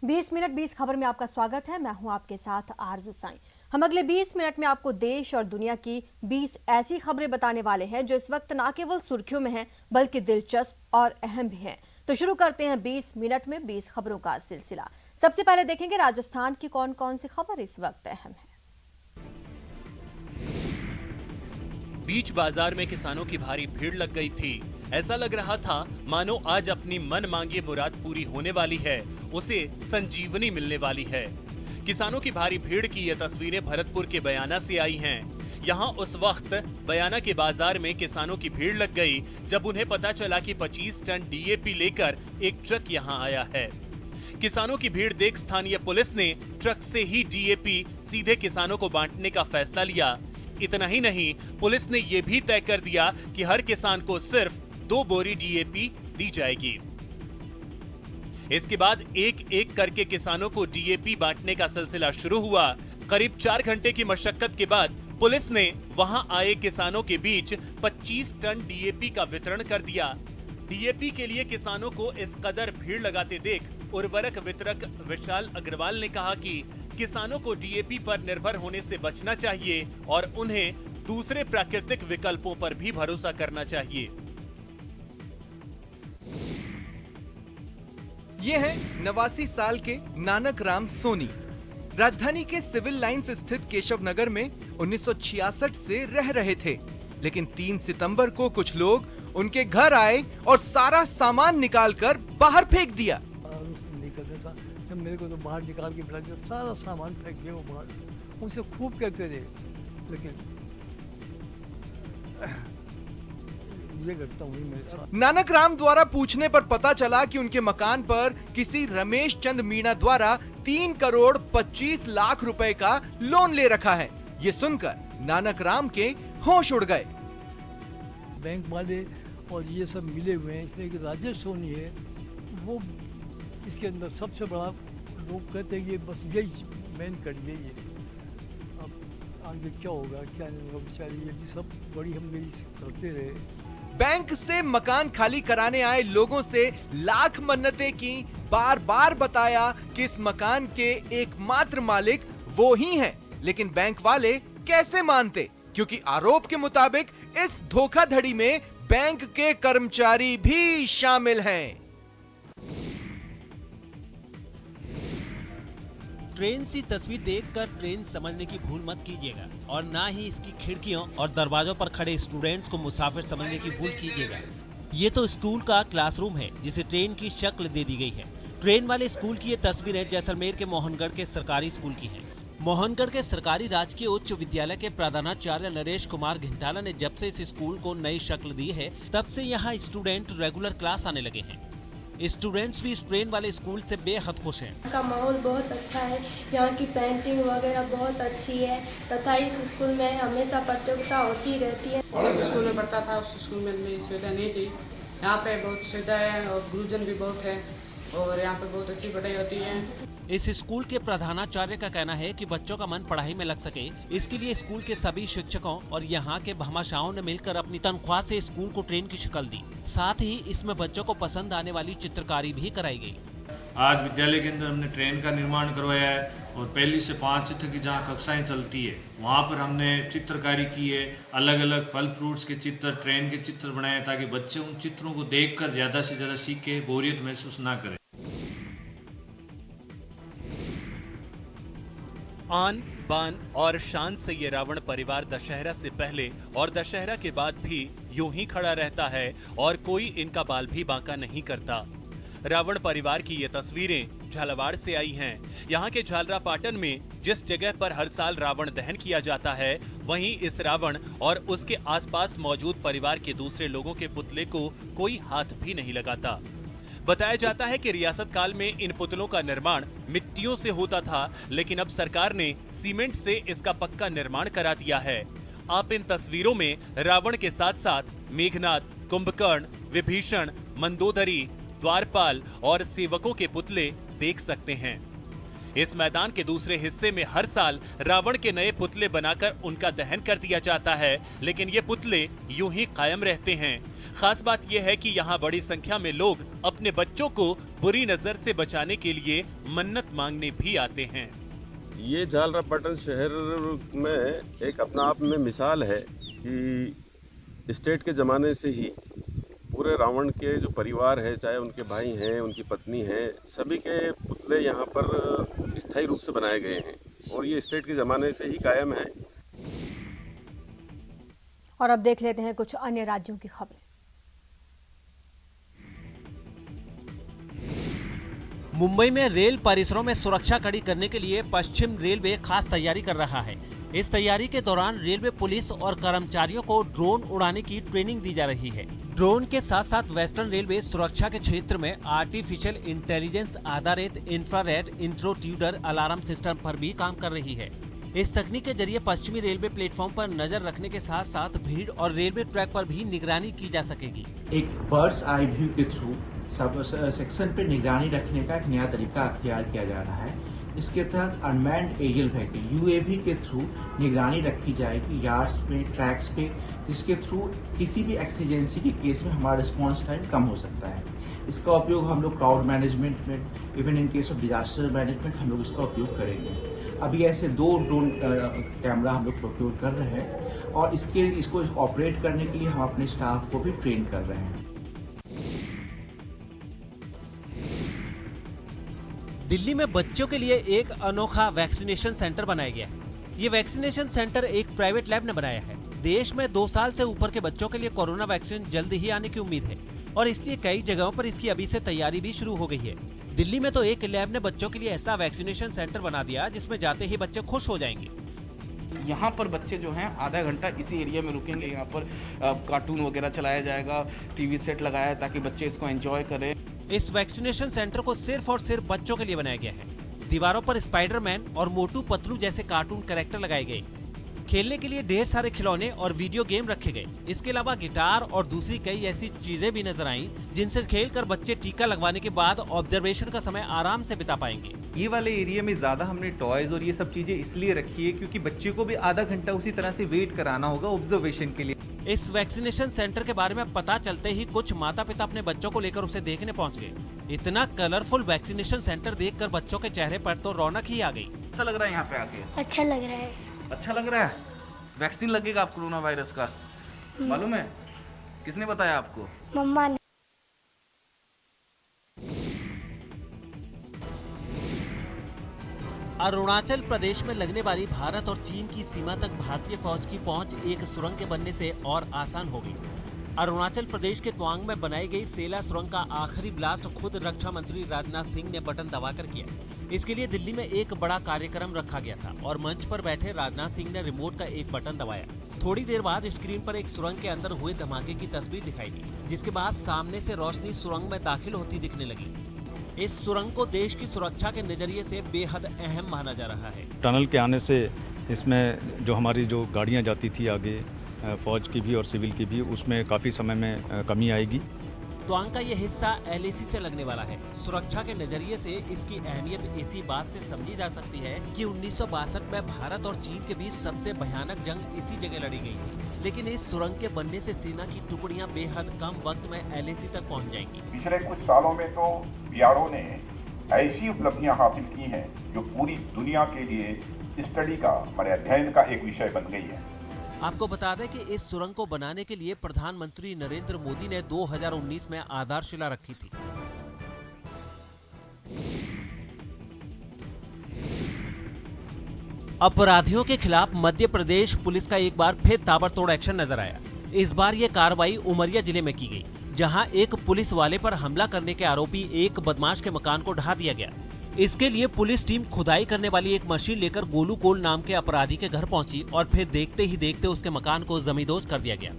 20 minute 20 खबर में आपका स्वागत है। मैं हूं आपके साथ आरजू साईं। हम अगले 20 मिनट में आपको देश और दुनिया की 20 ऐसी खबरें बताने वाले हैं जो इस वक्त न केवल सुर्खियों में हैं बल्कि दिलचस्प और अहम भी हैं। तो शुरू करते हैं 20 मिनट में 20 खबरों का सिलसिला। सबसे पहले देखेंगे राजस्थान की कौन कौन सी खबर इस वक्त अहम है। बीच बाजार में किसानों की भारी भीड़ लग गई थी। ऐसा लग रहा था मानो आज अपनी मन मांगी मुराद पूरी होने वाली है, उसे संजीवनी मिलने वाली है। किसानों की भारी भीड़ की ये तस्वीरें भरतपुर के बयाना से आई हैं। यहाँ उस वक्त बयाना के बाजार में किसानों की भीड़ लग गई जब उन्हें पता चला कि 25 टन डीएपी लेकर एक ट्रक यहाँ आया है। किसानों की भीड़ देख स्थानीय पुलिस ने ट्रक से ही डीएपी सीधे किसानों को बांटने का फैसला लिया। इतना ही नहीं, पुलिस ने ये भी तय कर दिया कि हर किसान को सिर्फ 2 बोरी डीएपी दी जाएगी। इसके बाद एक एक करके किसानों को डीएपी बांटने का सिलसिला शुरू हुआ। करीब 4 घंटे की मशक्कत के बाद पुलिस ने वहां आए किसानों के बीच 25 टन डीएपी का वितरण कर दिया। डीएपी के लिए किसानों को इस कदर भीड़ लगाते देख उर्वरक वितरक विशाल अग्रवाल ने कहा कि किसानों को डीएपी पर निर्भर होने से बचना चाहिए और उन्हें दूसरे प्राकृतिक विकल्पों पर भी भरोसा करना चाहिए। ये हैं 89 साल के नानक राम सोनी। राजधानी के सिविल लाइंस स्थित केशव नगर में 1966 से रह रहे थे, लेकिन 3 सितंबर को कुछ लोग उनके घर आए और सारा सामान निकालकर बाहर फेंक दिया। जब मेरे को तो बाहर निकाल के बुला दिया, सारा सामान फेंक दिया वो बाहर। उनसे खूब कहते थे, लेकिन ये घटना हुई मेरे साथ। नानक राम द्वारा पूछने पर पता चला कि उनके मकान पर किसी रमेश चंद मीणा द्वारा 3 करोड़ 25 लाख रुपए का लोन ले रखा है। ये सुनकर नानक राम के होश उड़ गए। बैंक वाले और ये सब मिले हुए हैं। इसमें एक राजेश सोनी है, वो इसके अंदर सबसे बड़ा। लोग कहते हैं कि बस यही मेन कड़ी है ये। अब आगे क्या होगा क्या नहीं होगा, बेचारे ये भी सब बड़ी हम यही करते रहे। बैंक से मकान खाली कराने आए लोगों से लाख मन्नतें की, बार बार बताया कि इस मकान के एकमात्र मालिक वो ही हैं, लेकिन बैंक वाले कैसे मानते, क्योंकि आरोप के मुताबिक इस धोखाधड़ी में बैंक के कर्मचारी भी शामिल हैं। ट्रेन की तस्वीर देखकर ट्रेन समझने की भूल मत कीजिएगा और ना ही इसकी खिड़कियों और दरवाजों पर खड़े स्टूडेंट्स को मुसाफिर समझने की भूल कीजिएगा। ये तो स्कूल का क्लासरूम है जिसे ट्रेन की शक्ल दे दी गई है। ट्रेन वाले स्कूल की ये तस्वीरें जैसलमेर के मोहनगढ़ के सरकारी स्कूल की है। मोहनगढ़ के सरकारी राजकीय उच्च विद्यालय के प्रधानाचार्य नरेश कुमार घिंटाला ने जब से इस स्कूल को नई शक्ल दी है, तब से यहाँ स्टूडेंट रेगुलर क्लास आने लगे हैं। स्टूडेंट्स भी इस ट्रेन वाले स्कूल से बेहद खुश हैं। का माहौल बहुत अच्छा है, यहाँ की पेंटिंग वगैरह बहुत अच्छी है तथा इस स्कूल में हमेशा प्रतियोगिता होती रहती है। जिस स्कूल में पढ़ता था उस स्कूल में इतनी सुविधा नहीं थी। यहाँ पे बहुत सुविधा है और गुरुजन भी बहुत है और यहाँ पे बहुत अच्छी पढ़ाई होती है। इस स्कूल के प्रधानाचार्य का कहना है कि बच्चों का मन पढ़ाई में लग सके, इसके लिए स्कूल के सभी शिक्षकों और यहाँ के भामाशाहों ने मिलकर अपनी तनख्वाह से स्कूल को ट्रेन की शक्ल दी। साथ ही इसमें बच्चों को पसंद आने वाली चित्रकारी भी कराई गई। आज विद्यालय के अंदर हमने ट्रेन का निर्माण करवाया है और पहली से 5 तक की जहाँ कक्षाएं चलती है वहाँ पर हमने चित्रकारी की है। अलग अलग फल फ्रूट्स के चित्र, ट्रेन के चित्र बनाए ताकि बच्चे उन चित्रों को देखकर ज़्यादा से ज़्यादा सीखे, बोरियत महसूस ना करें। आन बान और शान से ये रावण परिवार दशहरा से पहले और दशहरा के बाद भी यूं ही खड़ा रहता है और कोई इनका बाल भी बांका नहीं करता। रावण परिवार की ये तस्वीरें झालावाड़ से आई हैं। यहाँ के झालरा पाटन में जिस जगह पर हर साल रावण दहन किया जाता है, वहीं इस रावण और उसके आसपास मौजूद परिवार के दूसरे लोगों के पुतले को कोई हाथ भी नहीं लगाता। बताया जाता है कि रियासत काल में इन पुतलों का निर्माण मिट्टियों से होता था, लेकिन अब सरकार ने सीमेंट से इसका पक्का निर्माण करा दिया है। आप इन तस्वीरों में रावण के साथ साथ मेघनाद, कुंभकर्ण, विभीषण, मंदोदरी, द्वारपाल और सेवकों के पुतले देख सकते हैं। इस मैदान के दूसरे हिस्से में हर साल रावण के नए पुतले बनाकर उनका दहन कर दिया जाता है, लेकिन ये पुतले यूं ही कायम रहते हैं। खास बात यह है कि यहाँ बड़ी संख्या में लोग अपने बच्चों को बुरी नजर से बचाने के लिए मन्नत मांगने भी आते हैं। ये झालरापाटन शहर में एक अपना आप में मिसाल है कि स्टेट के ज़माने से ही पूरे रावण के जो परिवार है, चाहे उनके भाई हैं, उनकी पत्नी है, सभी के पुतले यहाँ पर स्थायी रूप से बनाए गए हैं और ये स्टेट के ज़माने से ही कायम है। और अब देख लेते हैं कुछ अन्य राज्यों की खबरें। मुंबई में रेल परिसरों में सुरक्षा कड़ी करने के लिए पश्चिम रेलवे खास तैयारी कर रहा है। इस तैयारी के दौरान रेलवे पुलिस और कर्मचारियों को ड्रोन उड़ाने की ट्रेनिंग दी जा रही है। ड्रोन के साथ साथ वेस्टर्न रेलवे सुरक्षा के क्षेत्र में आर्टिफिशियल इंटेलिजेंस आधारित इंफ्रारेड इंट्रोट्यूडर अलार्म सिस्टम पर भी काम कर रही है। इस तकनीक के जरिए पश्चिमी रेलवे प्लेटफॉर्म पर नजर रखने के साथ साथ भीड़ और रेलवे ट्रैक पर भी निगरानी की जा सकेगी। एक बर्ड्स आई व्यू के थ्रू सब सेक्शन पे निगरानी रखने का एक नया तरीका अख्तियार किया जा रहा है। इसके तहत अनमैन्ड एरियल व्हीकल यूएवी के थ्रू निगरानी रखी जाएगी यार्ड्स पे, ट्रैक्स पे, जिसके थ्रू किसी भी एक्सीडेंसी के केस में हमारा रिस्पॉन्स टाइम कम हो सकता है। इसका उपयोग हम लोग क्राउड मैनेजमेंट में, even in case of disaster management हम लोग इसका उपयोग करेंगे। अभी ऐसे 2 ड्रोन कैमरा हम लोग प्रोक्योर कर रहे हैं और इसको ऑपरेट करने के लिए हम अपने स्टाफ को भी ट्रेन कर रहे हैं। दिल्ली में बच्चों के लिए एक अनोखा वैक्सीनेशन सेंटर बनाया गया है। ये वैक्सीनेशन सेंटर एक प्राइवेट लैब ने बनाया है। देश में 2 साल से ऊपर के बच्चों के लिए कोरोना वैक्सीन जल्द ही आने की उम्मीद है और इसलिए कई जगहों पर इसकी अभी से तैयारी भी शुरू हो गई है। दिल्ली में तो एक लैब ने बच्चों के लिए ऐसा वैक्सीनेशन सेंटर बना दिया जिसमें जाते ही बच्चे खुश हो जाएंगे। यहाँ पर बच्चे जो हैं आधा घंटा इसी एरिया में रुकेंगे। यहाँ पर कार्टून वगैरह चलाया जाएगा, टीवी सेट लगाया है ताकि बच्चे इसको एंजॉय करें। इस वैक्सीनेशन सेंटर को सिर्फ और सिर्फ बच्चों के लिए बनाया गया है। दीवारों पर स्पाइडरमैन और मोटू पतलू जैसे कार्टून कैरेक्टर लगाए गए। खेलने के लिए ढेर सारे खिलौने और वीडियो गेम रखे गए। इसके अलावा गिटार और दूसरी कई ऐसी चीजें भी नजर आईं जिनसे खेलकर बच्चे टीका लगवाने के बाद ऑब्जर्वेशन का समय आराम से बिता पाएंगे। ये वाले एरिया में ज्यादा हमने टॉयज और ये सब चीजें इसलिए रखी है क्योंकि बच्चे को भी आधा घंटा उसी तरह से वेट कराना होगा ऑब्जर्वेशन के लिए। इस वैक्सीनेशन सेंटर के बारे में पता चलते ही कुछ माता पिता अपने बच्चों को लेकर उसे देखने पहुंच गए। इतना कलरफुल वैक्सीनेशन सेंटर देखकर बच्चों के चेहरे पर तो रौनक ही आ गई। ऐसा लग रहा है यहाँ पे आके? अच्छा लग रहा है। अच्छा लग रहा है। वैक्सीन लगेगा आप कोरोना वायरस का, मालूम है? किसने बताया आपको? मम्मा ने। अरुणाचल प्रदेश में लगने वाली भारत और चीन की सीमा तक भारतीय फौज की पहुंच एक सुरंग के बनने से और आसान हो गई। अरुणाचल प्रदेश के तवांग में बनाई गई सेला सुरंग का आखिरी ब्लास्ट खुद रक्षा मंत्री राजनाथ सिंह ने बटन दबाकर किया। इसके लिए दिल्ली में एक बड़ा कार्यक्रम रखा गया था और मंच पर बैठे राजनाथ सिंह ने रिमोट का एक बटन दबाया। थोड़ी देर बाद स्क्रीन पर एक सुरंग के अंदर हुए धमाके की तस्वीर दिखाई दी, जिसके बाद सामने से रोशनी सुरंग में दाखिल होती दिखने लगी। इस सुरंग को देश की सुरक्षा के नजरिए से बेहद अहम माना जा रहा है। टनल के आने से इसमें जो हमारी जो गाड़ियां जाती थी आगे, फौज की भी और सिविल की भी, उसमें काफ़ी समय में कमी आएगी। तवांग का ये हिस्सा LAC से लगने वाला है। सुरक्षा के नजरिए से इसकी अहमियत इसी बात से समझी जा सकती है कि 1962 में भारत और चीन के बीच सबसे भयानक जंग इसी जगह लड़ी गई थी। लेकिन इस सुरंग के बनने से सेना की टुकड़ियां बेहद कम वक्त में LAC तक पहुंच जाएंगी। पिछले कुछ सालों में तो BRO ने ऐसी उपलब्धियां हासिल की हैं जो पूरी दुनिया के लिए स्टडी का, अध्ययन का एक विषय बन गई है। आपको बता दें कि इस सुरंग को बनाने के लिए प्रधानमंत्री नरेंद्र मोदी ने 2019 में आधारशिला रखी थी। अपराधियों के खिलाफ मध्य प्रदेश पुलिस का एक बार फिर ताबड़तोड़ एक्शन नजर आया। इस बार ये कार्रवाई उमरिया जिले में की गई, जहां एक पुलिस वाले पर हमला करने के आरोपी एक बदमाश के मकान को ढहा दिया गया। इसके लिए पुलिस टीम खुदाई करने वाली एक मशीन लेकर गोलू कोल नाम के अपराधी के घर पहुंची और फिर देखते ही देखते उसके मकान को जमींदोज कर दिया गया।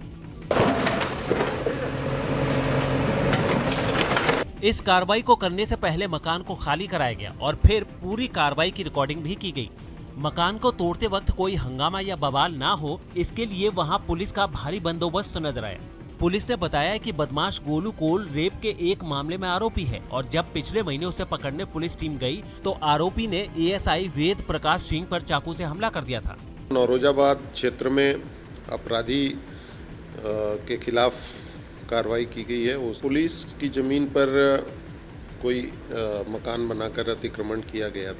इस कार्रवाई को करने से पहले मकान को खाली कराया गया और फिर पूरी कार्रवाई की रिकॉर्डिंग भी की गई। मकान को तोड़ते वक्त कोई हंगामा या बवाल ना हो, इसके लिए वहां पुलिस का भारी बंदोबस्त नजर आया। पुलिस ने बताया है कि बदमाश गोलू कोल रेप के एक मामले में आरोपी है और जब पिछले महीने उसे पकड़ने पुलिस टीम गई तो आरोपी ने एएसआई वेद प्रकाश सिंह पर चाकू से हमला कर दिया था। नौरोजाबाद क्षेत्र में अपराधी के खिलाफ कार्रवाई की गई है। पुलिस की जमीन पर कोई मकान बनाकर अतिक्रमण किया गया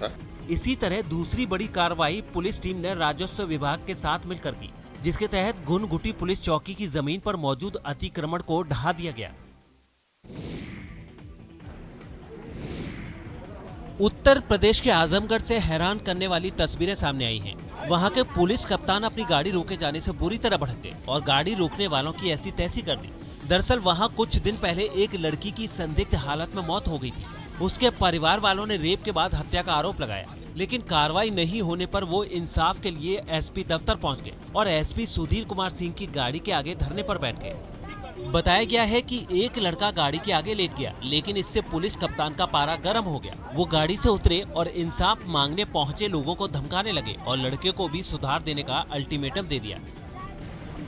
था। इसी तरह दूसरी बड़ी कार्रवाई पुलिस टीम ने राजस्व विभाग के साथ मिलकर की, जिसके तहत गुनगुटी पुलिस चौकी की जमीन पर मौजूद अतिक्रमण को ढहा दिया गया। उत्तर प्रदेश के आजमगढ़ से हैरान करने वाली तस्वीरें सामने आई हैं। वहां के पुलिस कप्तान अपनी गाड़ी रोके जाने से बुरी तरह भड़क गए और गाड़ी रोकने वालों की ऐसी तैसी कर दी। दरअसल वहां कुछ दिन पहले एक लड़की की संदिग्ध हालत में मौत हो गई थी। उसके परिवार वालों ने रेप के बाद हत्या का आरोप लगाया, लेकिन कार्रवाई नहीं होने पर वो इंसाफ के लिए एसपी दफ्तर पहुंच गए और एसपी सुधीर कुमार सिंह की गाड़ी के आगे धरने पर बैठ गए। बताया गया है कि एक लड़का गाड़ी के आगे लेट गया, लेकिन इससे पुलिस कप्तान का पारा गर्म हो गया। वो गाड़ी से उतरे और इंसाफ मांगने पहुंचे लोगों को धमकाने लगे और लड़के को भी सुधार देने का अल्टीमेटम दे दिया।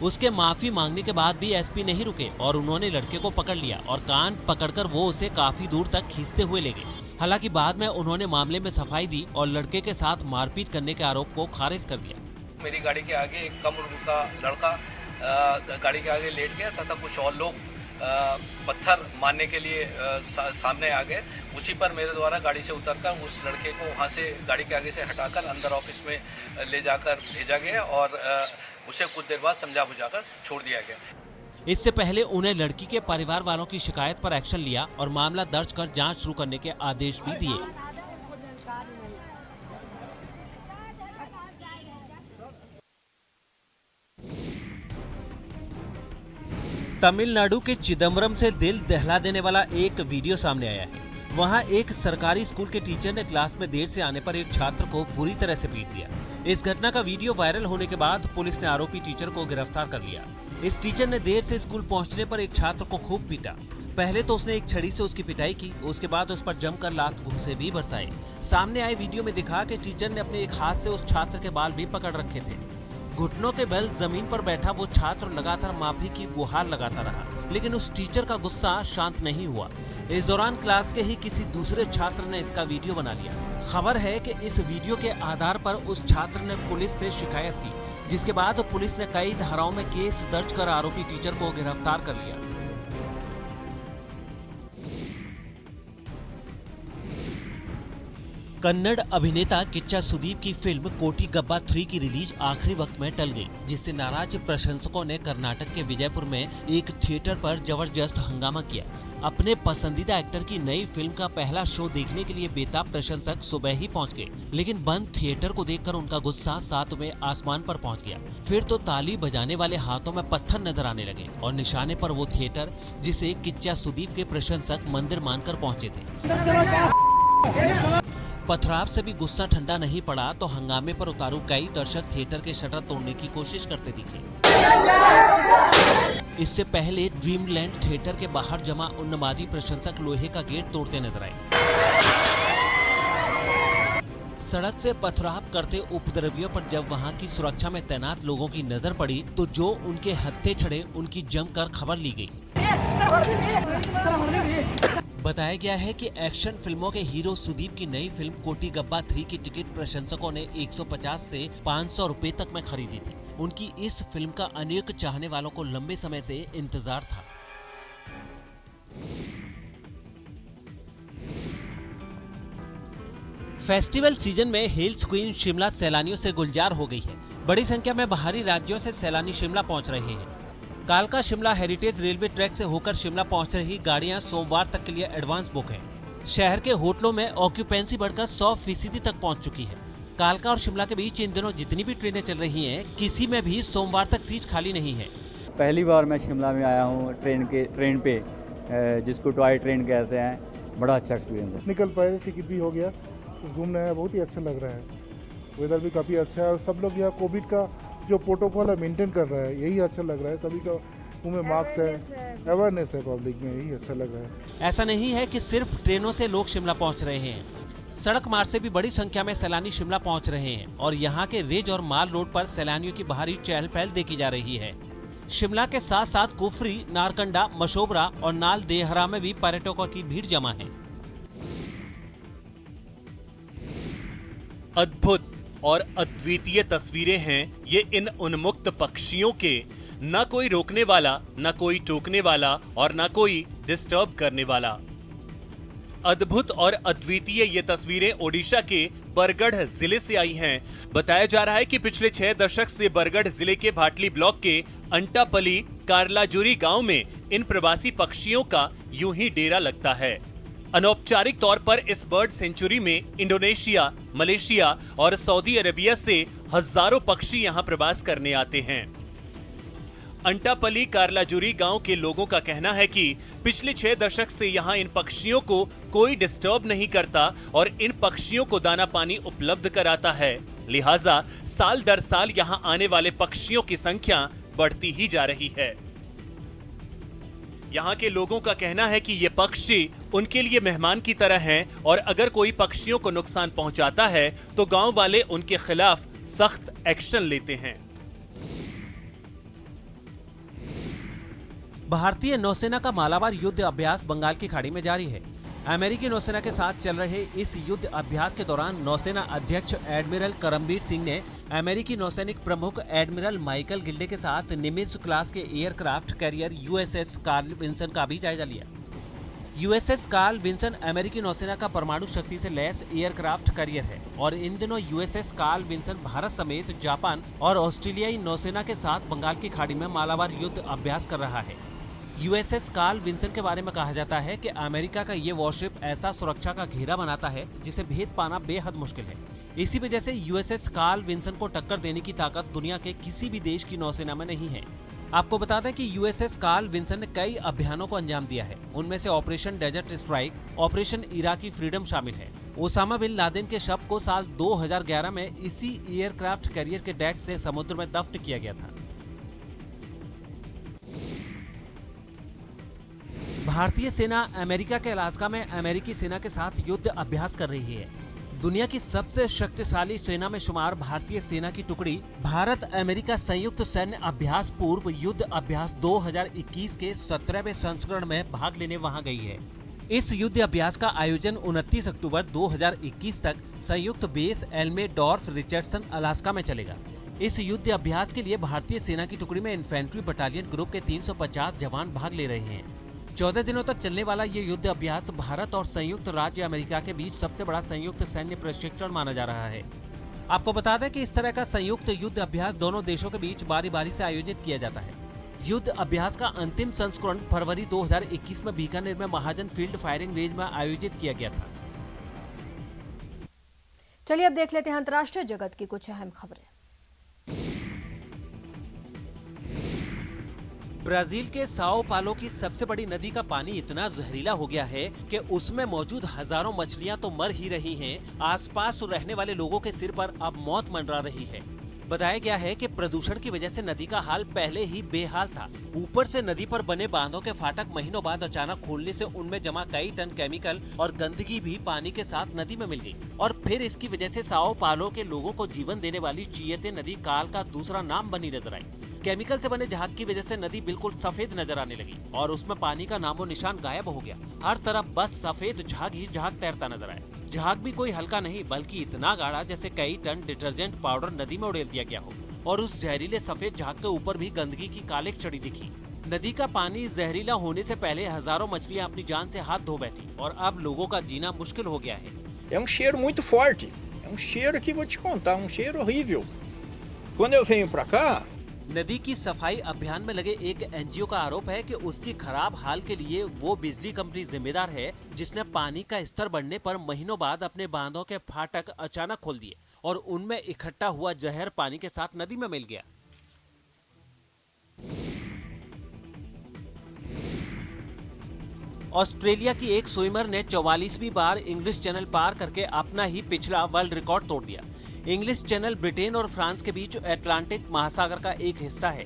उसके माफी मांगने के बाद भी एसपी नहीं रुके और उन्होंने लड़के को पकड़ लिया और कान पकड़कर वो उसे काफी दूर तक खींचते हुए ले गए। हालांकि बाद में उन्होंने मामले में सफाई दी और लड़के के साथ मारपीट करने के आरोप को खारिज कर दिया। मेरी गाड़ी के आगे एक कम उम्र का लड़का गाड़ी के आगे लेट गया तथा कुछ और लोग पत्थर मारने के लिए सामने आ गए। उसी पर मेरे द्वारा गाड़ी से उतरकर उस लड़के को वहां से गाड़ी के आगे से हटाकर अंदर ऑफिस में ले जाकर भेजा गया और उसे कुछ देर बाद समझा बुझाकर छोड़ दिया गया। इससे पहले उन्हें लड़की के परिवार वालों की शिकायत पर एक्शन लिया और मामला दर्ज कर जांच शुरू करने के आदेश भी दिए। तमिलनाडु के चिदम्बरम से दिल दहला देने वाला एक वीडियो सामने आया है। वहां एक सरकारी स्कूल के टीचर ने क्लास में देर से आने पर एक छात्र को बुरी तरह से पीट दिया। इस घटना का वीडियो वायरल होने के बाद पुलिस ने आरोपी टीचर को गिरफ्तार कर लिया। इस टीचर ने देर से स्कूल पहुंचने पर एक छात्र को खूब पीटा। पहले तो उसने एक छड़ी से उसकी पिटाई की, उसके बाद उस पर जमकर लात घूंसे भी बरसाए। सामने आए वीडियो में दिखा कि टीचर ने अपने एक हाथ से उस छात्र के बाल भी पकड़ रखे थे। घुटनों के बल जमीन पर बैठा वो छात्र लगातार माफी की गुहार लगाता रहा, लेकिन उस टीचर का गुस्सा शांत नहीं हुआ। इस दौरान क्लास के ही किसी दूसरे छात्र ने इसका वीडियो बना लिया। खबर है कि इस वीडियो के आधार पर उस छात्र ने पुलिस से शिकायत की, जिसके बाद पुलिस ने कई धाराओं में केस दर्ज कर आरोपी टीचर को गिरफ्तार कर लिया। कन्नड़ अभिनेता किच्चा सुदीप की फिल्म कोटी गब्बा 3 की रिलीज आखिरी वक्त में टल गई, जिससे नाराज प्रशंसकों ने कर्नाटक के विजयपुर में एक थिएटर पर जबरदस्त हंगामा किया। अपने पसंदीदा एक्टर की नई फिल्म का पहला शो देखने के लिए बेताब प्रशंसक सुबह ही पहुंच गए, लेकिन बंद थिएटर को देखकर उनका गुस्सा सातवें आसमान पर पहुंच गया। फिर तो ताली बजाने वाले हाथों में पत्थर नजर आने लगे और निशाने पर वो थिएटर जिसे किच्चा सुदीप के प्रशंसक मंदिर मानकर पहुंचे थे। पथराव से भी गुस्सा ठंडा नहीं पड़ा तो हंगामे पर उतारू कई दर्शक थिएटर के शटर तोड़ने की कोशिश करते दिखे। इससे पहले ड्रीमलैंड थिएटर के बाहर जमा उन्मादी प्रशंसक लोहे का गेट तोड़ते नजर आए। सड़क से पथराव करते उपद्रवियों पर जब वहां की सुरक्षा में तैनात लोगों की नजर पड़ी तो जो उनके हत्थे चढ़े उनकी जमकर खबर ली गई। बताया गया है कि एक्शन फिल्मों के हीरो सुदीप की नई फिल्म कोटी गब्बा 3 की टिकट प्रशंसकों ने 150 से 500 रुपए तक में खरीदी थी। उनकी इस फिल्म का अनेक चाहने वालों को लंबे समय से इंतजार था। फेस्टिवल सीजन में हिल्स क्वीन शिमला सैलानियों से गुलजार हो गई है। बड़ी संख्या में बाहरी राज्यों से सैलानी शिमला पहुंच रहे हैं। कालका शिमला हेरिटेज रेलवे ट्रैक से होकर शिमला पहुंच रही गाड़ियां सोमवार तक के लिए एडवांस बुक हैं। शहर के होटलों में ऑक्यूपेंसी बढ़कर 100% तक पहुंच चुकी है। कालका और शिमला के बीच इन दिनों जितनी भी ट्रेनें चल रही हैं, किसी में भी सोमवार तक सीट खाली नहीं है। पहली बार मैं शिमला में आया हूँ ट्रेन पे, जिसको टॉय ट्रेन कहते हैं। बड़ा अच्छा एक्सपीरियंस है। निकल पाए, टिकट भी हो गया, तो घूमने आया, बहुत ही अच्छा लग रहा है। वेदर भी काफ़ी अच्छा है और सब लोग यहाँ कोविड का जो प्रोटोकॉल है मेंटेन कर रहा है, यही अच्छा लग रहा है। सभी का मुंह में मास्क है, अवेयरनेस है पब्लिक में, यही अच्छा लग रहा है। ऐसा नहीं है कि सिर्फ ट्रेनों से लोग शिमला पहुंच रहे हैं, सड़क मार्ग से भी बड़ी संख्या में सैलानी शिमला पहुंच रहे हैं और यहाँ के रिज और माल रोड पर सैलानियों की भारी चहल पहल देखी जा रही है। शिमला के साथ साथ कुफरी, नारकंडा, मशोबरा और नाल देहरा में भी पर्यटकों की भीड़ जमा है। अद्भुत और अद्वितीय तस्वीरें हैं ये इन उन्मुक्त पक्षियों के। न कोई रोकने वाला, न कोई टोकने वाला और न कोई डिस्टर्ब करने वाला। अद्भुत और अद्वितीय ये तस्वीरें ओडिशा के बरगढ़ जिले से आई हैं। बताया जा रहा है कि पिछले 6 दशक से बरगढ़ जिले के भाटली ब्लॉक के अंटापली कारलाजुरी गांव में इन प्रवासी पक्षियों का यूं ही डेरा लगता है। अनौपचारिक तौर पर इस बर्ड सेंचुरी में इंडोनेशिया, मलेशिया और सऊदी अरेबिया से हजारों पक्षी यहां प्रवास करने आते हैं। अंटापली कारलाजुरी गांव के लोगों का कहना है कि पिछले 6 दशक से यहां इन पक्षियों को कोई डिस्टर्ब नहीं करता और इन पक्षियों को दाना पानी उपलब्ध कराता है। लिहाजा साल दर साल यहां आने वाले पक्षियों की संख्या बढ़ती ही जा रही है। यहाँ के लोगों का कहना है कि ये पक्षी उनके लिए मेहमान की तरह हैं और अगर कोई पक्षियों को नुकसान पहुंचाता है तो गांव वाले उनके खिलाफ सख्त एक्शन लेते हैं। भारतीय नौसेना का मालाबार युद्ध अभ्यास बंगाल की खाड़ी में जारी है। अमेरिकी नौसेना के साथ चल रहे इस युद्ध अभ्यास के दौरान नौसेना अध्यक्ष एडमिरल करमबीर सिंह ने अमेरिकी नौसैनिक प्रमुख एडमिरल माइकल गिल्डे के साथ निमित्ज क्लास के aircraft carrier USS Carl Vinson का भी जायजा लिया। यूएसएस कार्ल विंसन अमेरिकी नौसेना का परमाणु शक्ति से लैस एयरक्राफ्ट कैरियर है और इन दिनों यूएसएस कार्ल विंसन भारत समेत जापान और ऑस्ट्रेलियाई नौसेना के साथ बंगाल की खाड़ी में मालाबार युद्ध अभ्यास कर रहा है। यूएसएस कार्ल विंसन के बारे में कहा जाता है कि अमेरिका का ये वॉरशिप ऐसा सुरक्षा का घेरा बनाता है जिसे भेद पाना बेहद मुश्किल है। इसी वजह से यूएसएस कार्ल विंसन को टक्कर देने की ताकत दुनिया के किसी भी देश की नौसेना में नहीं है। आपको बता दें कि यूएसएस कार्ल विंसन ने कई अभियानों को अंजाम दिया है। उनमें से operation desert strike, operation Iraqi freedom शामिल है। ओसामा बिन लादेन के शव को साल 2011 में इसी एयरक्राफ्ट कैरियर के डेक से समुद्र में दफ्न किया गया था। भारतीय सेना अमेरिका के अलास्का में अमेरिकी सेना के साथ युद्ध अभ्यास कर रही है। दुनिया की सबसे शक्तिशाली सेना में शुमार भारतीय सेना की टुकड़ी भारत अमेरिका संयुक्त सैन्य अभ्यास पूर्व युद्ध अभ्यास 2021 के 17वें संस्करण में भाग लेने वहां गई है। इस युद्ध अभ्यास का आयोजन 29 अक्टूबर 2021 तक संयुक्त बेस एल्मेडॉर्फ रिचर्डसन अलास्का में चलेगा। इस युद्ध अभ्यास के लिए भारतीय सेना की टुकड़ी में इन्फेंट्री बटालियन ग्रुप के 350 जवान भाग ले रहे हैं। 14 दिनों तक चलने वाला ये युद्ध अभ्यास भारत और संयुक्त राज्य अमेरिका के बीच सबसे बड़ा संयुक्त सैन्य प्रशिक्षण माना जा रहा है। आपको बता दें कि इस तरह का संयुक्त युद्ध अभ्यास दोनों देशों के बीच बारी बारी से आयोजित किया जाता है। युद्ध अभ्यास का अंतिम संस्करण फरवरी 2021 में बीकानेर में महाजन फील्ड फायरिंग रेंज में आयोजित किया गया था। चलिए अब देख लेते हैं अंतर्राष्ट्रीय जगत की कुछ अहम खबरें। ब्राजील के साओ पालो की सबसे बड़ी नदी का पानी इतना जहरीला हो गया है कि उसमें मौजूद हजारों मछलियां तो मर ही रही हैं, आसपास रहने वाले लोगों के सिर पर अब मौत मंडरा रही है। बताया गया है कि प्रदूषण की वजह से नदी का हाल पहले ही बेहाल था। ऊपर से नदी पर बने बांधों के फाटक महीनों बाद अचानक खोलने से उनमें जमा कई टन केमिकल और गंदगी भी पानी के साथ नदी में मिल गई और फिर इसकी वजह से साओ पालो के लोगों को जीवन देने वाली चिएते नदी काल का दूसरा नाम बनी नजर आई। केमिकल से बने जहाज की वजह से नदी बिल्कुल सफेद नजर आने लगी और उसमें पानी का नामो निशान गायब हो गया। हर तरफ बस सफेद झाग ही झाग तैरता नजर आया। झाग भी कोई हल्का नहीं बल्कि इतना गाढ़ा जैसे कई टन डिटर्जेंट पाउडर नदी में उड़ेल दिया गया हो और उस जहरीले सफेद झाग के ऊपर भी गंदगी की कालिक चढ़ी दिखी। नदी का पानी जहरीला होने से पहले हजारों मछलियां अपनी जान से हाथ धो बैठी और अब लोगों का जीना मुश्किल हो गया है। É cheiro muito forte. É cheiro que vou te contar, cheiro horrível. Quando eu venho para cá, नदी की सफाई अभियान में लगे एक एनजीओ का आरोप है कि उसकी खराब हाल के लिए वो बिजली कंपनी जिम्मेदार है जिसने पानी का स्तर बढ़ने पर महीनों बाद अपने बांधों के फाटक अचानक खोल दिए और उनमें इकट्ठा हुआ जहर पानी के साथ नदी में मिल गया। ऑस्ट्रेलिया की एक स्विमर ने 44वीं बार इंग्लिश चैनल पार करके अपना ही पिछला वर्ल्ड रिकॉर्ड तोड़ दिया। इंग्लिश चैनल ब्रिटेन और फ्रांस के बीच अटलांटिक महासागर का एक हिस्सा है।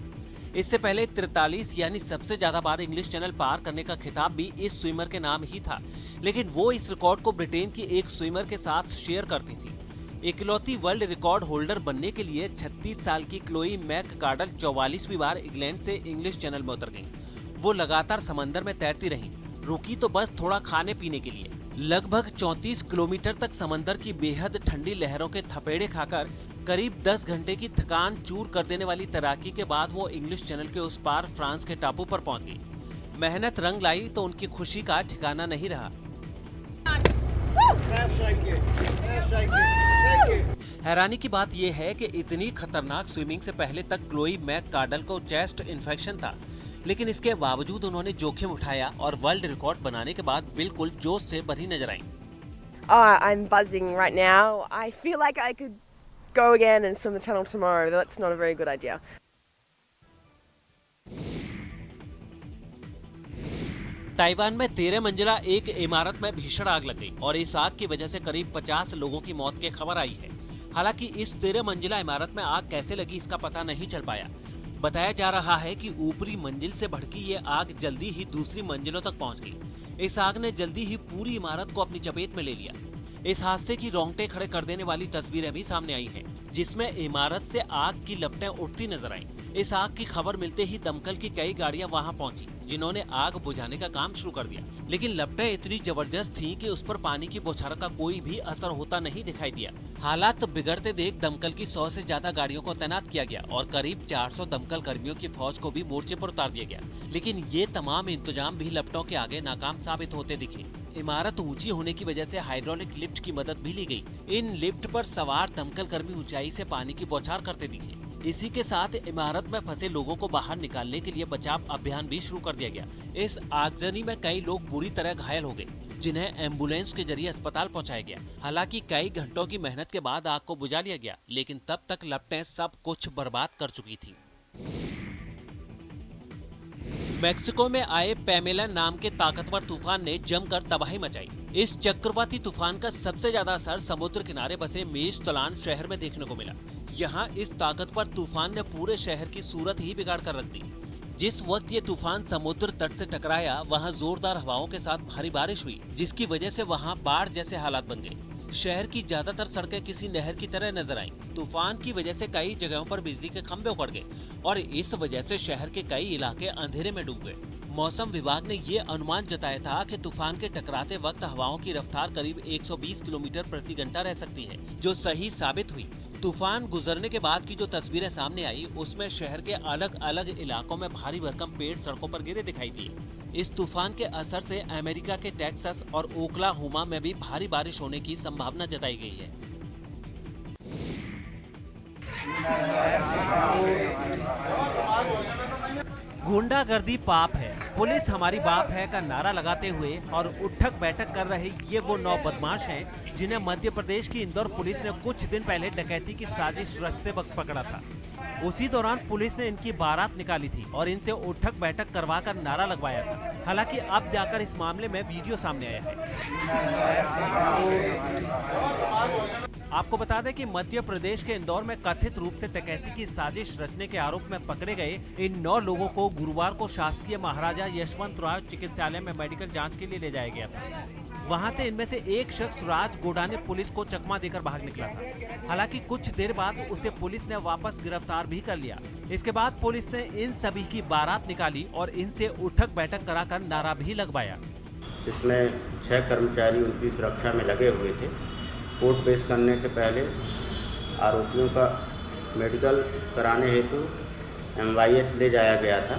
इससे पहले 43 यानी सबसे ज्यादा बार इंग्लिश चैनल पार करने का खिताब भी इस स्विमर के नाम ही था, लेकिन वो इस रिकॉर्ड को ब्रिटेन की एक स्विमर के साथ शेयर करती थी। इकलौती वर्ल्ड रिकॉर्ड होल्डर बनने के लिए 36 साल की क्लोई मैककार्डल 44वीं बार इंग्लैंड से इंग्लिश चैनल में उतर गईं। वो लगातार समंदर में तैरती रहीं, रुकी तो बस थोड़ा खाने पीने के लिए। लगभग 34 किलोमीटर तक समंदर की बेहद ठंडी लहरों के थपेड़े खाकर करीब 10 घंटे की थकान चूर कर देने वाली तैराकी के बाद वो इंग्लिश चैनल के उस पार फ्रांस के टापू पर पहुंच गई। मेहनत रंग लाई तो उनकी खुशी का ठिकाना नहीं रहा। हैरानी की बात यह है कि इतनी खतरनाक स्विमिंग से पहले तक क्लोई मैककार्डल को चेस्ट इन्फेक्शन था, लेकिन इसके बावजूद उन्होंने जोखिम उठाया और वर्ल्ड रिकॉर्ड बनाने के बाद बिल्कुल जोश से भरी नजर आईं। I'm buzzing right now. I feel like I could go again and swim the channel tomorrow. That's not a very good idea. Taiwan में 13 मंजिला एक इमारत में भीषण आग लग गई और इस आग की वजह से करीब 50 लोगों की मौत की खबर आई है। हालांकि इस 13 मंजिला इमारत में आग कैसे लगी इसका पता नहीं चल पाया। बताया जा रहा है कि ऊपरी मंजिल से भड़की ये आग जल्दी ही दूसरी मंजिलों तक पहुंच गई। इस आग ने जल्दी ही पूरी इमारत को अपनी चपेट में ले लिया। इस हादसे की रोंगटे खड़े कर देने वाली तस्वीरें भी सामने आई हैं, जिसमें इमारत से आग की लपटें उठती नजर आईं। इस आग की खबर मिलते ही दमकल की कई गाड़ियां वहां पहुंची, जिन्होंने आग बुझाने का काम शुरू कर दिया, लेकिन लपटें इतनी जबरदस्त थीं कि उस पर पानी की बौछार का कोई भी असर होता नहीं दिखाई दिया। हालात बिगड़ते देख दमकल की 100 से ज्यादा गाड़ियों को तैनात किया गया और करीब 400 दमकल कर्मियों की फौज को भी मोर्चे पर उतार दिया गया, लेकिन ये तमाम इंतजाम भी लपटों के आगे नाकाम साबित होते दिखे। इमारत ऊंची होने की वजह से हाइड्रोलिक लिफ्ट की मदद भी ली गई। इन लिफ्ट पर सवार दमकल कर्मी ऊंचाई से पानी की बौछार करते दिखे। इसी के साथ इमारत में फंसे लोगों को बाहर निकालने के लिए बचाव अभियान भी शुरू कर दिया गया। इस आगजनी में कई लोग बुरी तरह घायल हो गए, जिन्हें एम्बुलेंस के जरिए अस्पताल पहुंचाया गया। हालांकि कई घंटों की मेहनत के बाद आग को बुझा लिया गया, लेकिन तब तक लपटें सब कुछ बर्बाद कर चुकी थी। मेक्सिको में आए पैमेला नाम के ताकतवर तूफान ने जमकर तबाही मचाई। इस चक्रवाती तूफान का सबसे ज्यादा असर समुद्र किनारे बसे मेजतलान शहर में देखने को मिला। यहाँ इस ताकतवर तूफान ने पूरे शहर की सूरत ही बिगाड़ कर रख दी। जिस वक्त ये तूफान समुद्र तट से टकराया, वहाँ जोरदार हवाओं के साथ भारी बारिश हुई, जिसकी वजह से वहाँ बाढ़ जैसे हालात बन गए। शहर की ज्यादातर सड़कें किसी नहर की तरह नजर आईं। तूफान की वजह से कई जगहों पर बिजली के खंभे उखड़ गए और इस वजह से शहर के कई इलाके अंधेरे में डूब गए। मौसम विभाग ने ये अनुमान जताया था कि तूफान के टकराते वक्त हवाओं की रफ्तार करीब 120 किलोमीटर प्रति घंटा रह सकती है, जो सही साबित हुई। तूफान गुजरने के बाद की जो तस्वीरें सामने आई, उसमें शहर के अलग अलग इलाकों में भारी भरकम पेड़ सड़कों पर गिरे दिखाई दिए। इस तूफान के असर से अमेरिका के टेक्सास और ओक्लाहोमा में भी भारी बारिश होने की संभावना जताई गई है। गुंडागर्दी पाप है, पुलिस हमारी बाप है का नारा लगाते हुए और उठक बैठक कर रहे ये वो 9 बदमाश हैं जिन्हें मध्य प्रदेश की इंदौर पुलिस ने कुछ दिन पहले डकैती की साजिश रचते वक्त पकड़ा था। उसी दौरान पुलिस ने इनकी बारात निकाली थी और इनसे उठक बैठक करवाकर नारा लगवाया था। हालांकि अब जाकर इस मामले में वीडियो सामने आया है। आपको बता दें कि मध्य प्रदेश के इंदौर में कथित रूप से डकैती की साजिश रचने के आरोप में पकड़े गए इन 9 लोगों को गुरुवार को शासकीय महाराजा यशवंतराव चिकित्सालय में मेडिकल जांच के लिए ले जाया गया था। वहां से इनमें से एक शख्स राज गोडा ने पुलिस को चकमा देकर भाग निकला था। हालांकि कुछ देर बाद उसे पुलिस ने वापस गिरफ्तार भी कर लिया। इसके बाद पुलिस ने इन सभी की बारात निकाली और इनसे उठक बैठक कराकर नारा भी लगवाया, जिसमें 6 कर्मचारी उनकी सुरक्षा में लगे हुए थे। कोर्ट पेश करने के पहले आरोपियों का मेडिकल कराने हेतु MYH ले जाया गया था।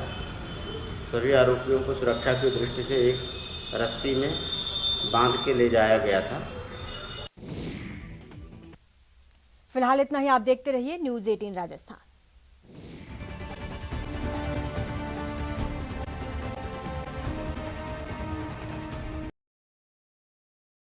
सभी आरोपियों को सुरक्षा की दृष्टि से एक रस्सी में बांध के ले जाया गया था। फिलहाल इतना ही। आप देखते रहिए न्यूज़ 18 राजस्थान।